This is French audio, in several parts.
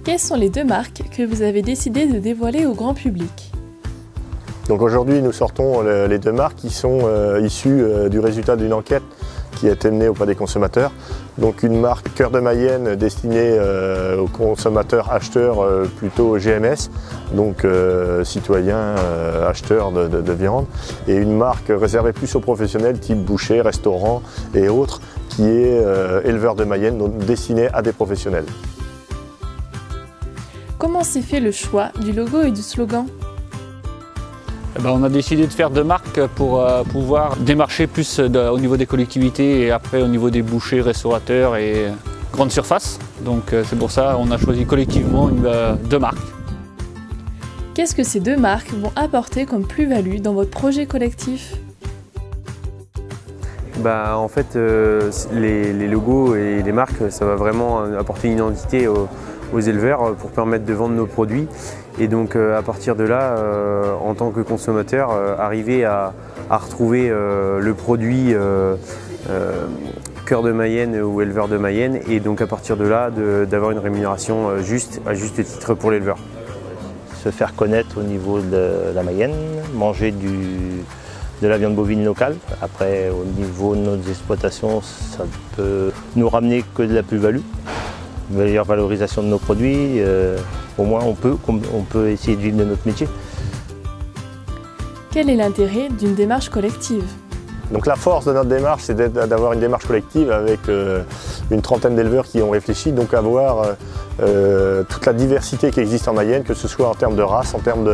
Quelles sont les 2 marques que vous avez décidé de dévoiler au grand public? Donc aujourd'hui, nous sortons les 2 marques qui sont issues du résultat d'une enquête qui a été menée auprès des consommateurs. Donc une marque Cœur de Mayenne destinée aux consommateurs acheteurs plutôt GMS, donc citoyens acheteurs de viande, et une marque réservée plus aux professionnels type boucher, restaurant et autres, qui est éleveur de Mayenne, donc destinée à des professionnels. Comment s'est fait le choix du logo et du slogan? On a décidé de faire 2 marques pour pouvoir démarcher plus au niveau des collectivités et après au niveau des bouchers, restaurateurs et grandes surfaces. Donc c'est pour ça qu'on a choisi collectivement 2 marques. Qu'est-ce que ces 2 marques vont apporter comme plus-value dans votre projet collectif? En fait, les logos et les marques, ça va vraiment apporter une identité aux éleveurs pour permettre de vendre nos produits. Et donc à partir de là, en tant que consommateur, arriver à retrouver le produit Cœur de Mayenne ou éleveur de Mayenne, et donc à partir de là, d'avoir une rémunération à juste titre pour l'éleveur. Se faire connaître au niveau de la Mayenne, manger de la viande bovine locale. Après, au niveau de nos exploitations, ça peut nous ramener que de la plus-value. Meilleure valorisation de nos produits, au moins on peut essayer de vivre de notre métier. Quel est l'intérêt d'une démarche collective? Donc la force de notre démarche, c'est d'avoir une démarche collective avec une trentaine d'éleveurs qui ont réfléchi, donc avoir toute la diversité qui existe en Mayenne, que ce soit en termes de race, en termes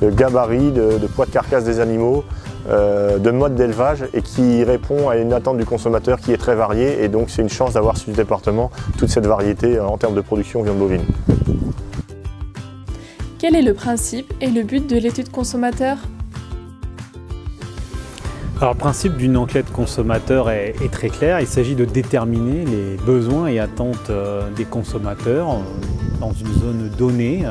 de gabarit, de poids de carcasse des animaux, de mode d'élevage, et qui répond à une attente du consommateur qui est très variée, et donc c'est une chance d'avoir sur ce département toute cette variété en termes de production viande bovine. Quel est le principe et le but de l'étude consommateur? Alors, le principe d'une enquête consommateur est très clair. Il s'agit de déterminer les besoins et attentes des consommateurs dans une zone donnée,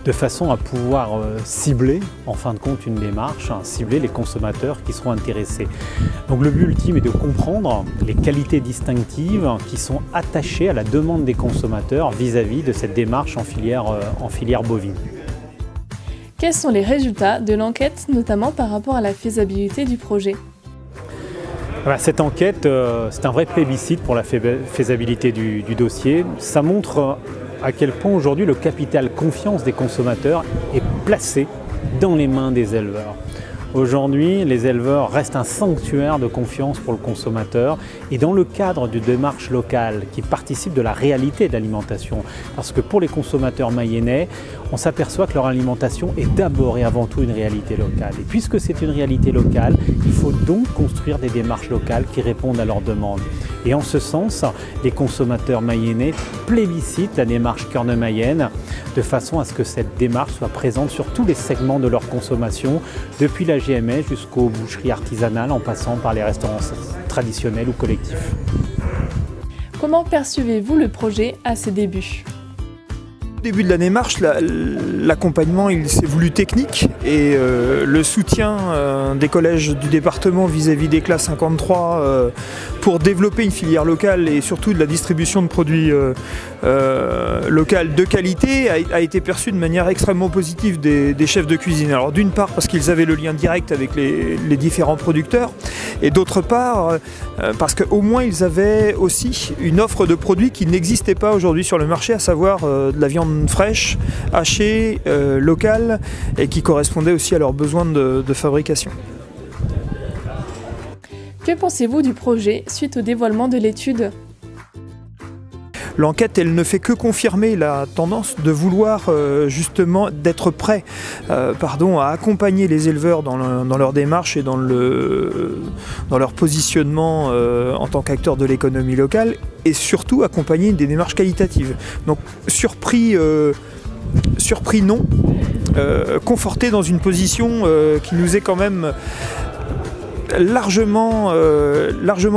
de façon à pouvoir cibler, en fin de compte, une démarche, cibler les consommateurs qui seront intéressés. Donc le but ultime est de comprendre les qualités distinctives qui sont attachées à la demande des consommateurs vis-à-vis de cette démarche en filière bovine. Quels sont les résultats de l'enquête, notamment par rapport à la faisabilité du projet? Cette enquête, c'est un vrai plébiscite pour la faisabilité du dossier. Ça montre à quel point aujourd'hui le capital confiance des consommateurs est placé dans les mains des éleveurs. Aujourd'hui, les éleveurs restent un sanctuaire de confiance pour le consommateur, et dans le cadre d'une démarche locale qui participe de la réalité de l'alimentation. Parce que pour les consommateurs mayennais, on s'aperçoit que leur alimentation est d'abord et avant tout une réalité locale. Et puisque c'est une réalité locale, il faut donc construire des démarches locales qui répondent à leurs demandes. Et en ce sens, les consommateurs mayennais plébiscitent la démarche Cœur de Mayenne, de façon à ce que cette démarche soit présente sur tous les segments de leur consommation, depuis la GMS jusqu'aux boucheries artisanales, en passant par les restaurants traditionnels ou collectifs. Comment percevez-vous le projet à ses débuts? Au début de la démarche, l'accompagnement il s'est voulu technique, et le soutien des collèges du département vis-à-vis des classes 53 pour développer une filière locale et surtout de la distribution de produits locaux de qualité a été perçu de manière extrêmement positive des chefs de cuisine. Alors d'une part parce qu'ils avaient le lien direct avec les différents producteurs, et d'autre part parce qu'au moins ils avaient aussi une offre de produits qui n'existait pas aujourd'hui sur le marché, à savoir de la viande fraîche, hachée, locale, et qui correspondait aussi à leurs besoins de fabrication. Que pensez-vous du projet suite au dévoilement de l'étude? L'enquête, elle ne fait que confirmer la tendance de vouloir justement d'être prêt à accompagner les éleveurs dans leur démarche et dans leur positionnement en tant qu'acteurs de l'économie locale, et surtout accompagner des démarches qualitatives. Donc surpris non, conforté dans une position qui nous est quand même largement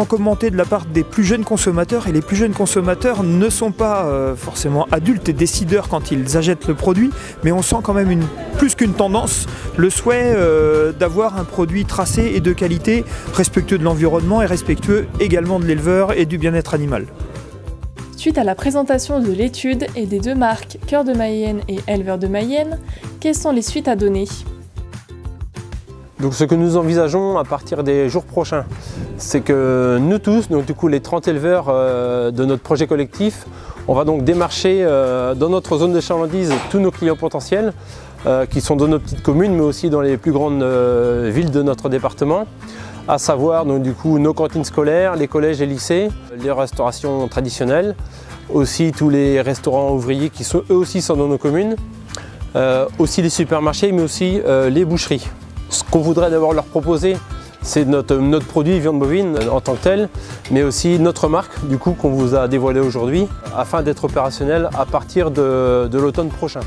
commenté de la part des plus jeunes consommateurs, et les plus jeunes consommateurs ne sont pas forcément adultes et décideurs quand ils achètent le produit, mais on sent quand même plus qu'une tendance, le souhait d'avoir un produit tracé et de qualité, respectueux de l'environnement et respectueux également de l'éleveur et du bien-être animal. Suite à la présentation de l'étude et des 2 marques Cœur de Mayenne et Éleveur de Mayenne, quelles sont les suites à donner? Donc ce que nous envisageons à partir des jours prochains, c'est que nous tous, donc du coup les 30 éleveurs de notre projet collectif, on va donc démarcher dans notre zone de chalandise tous nos clients potentiels qui sont dans nos petites communes mais aussi dans les plus grandes villes de notre département, à savoir donc du coup nos cantines scolaires, les collèges et lycées, les restaurations traditionnelles, aussi tous les restaurants ouvriers qui sont eux aussi sont dans nos communes, aussi les supermarchés mais aussi les boucheries. Ce qu'on voudrait d'abord leur proposer, c'est notre produit viande bovine en tant que tel, mais aussi notre marque du coup qu'on vous a dévoilée aujourd'hui, afin d'être opérationnel à partir de l'automne prochain.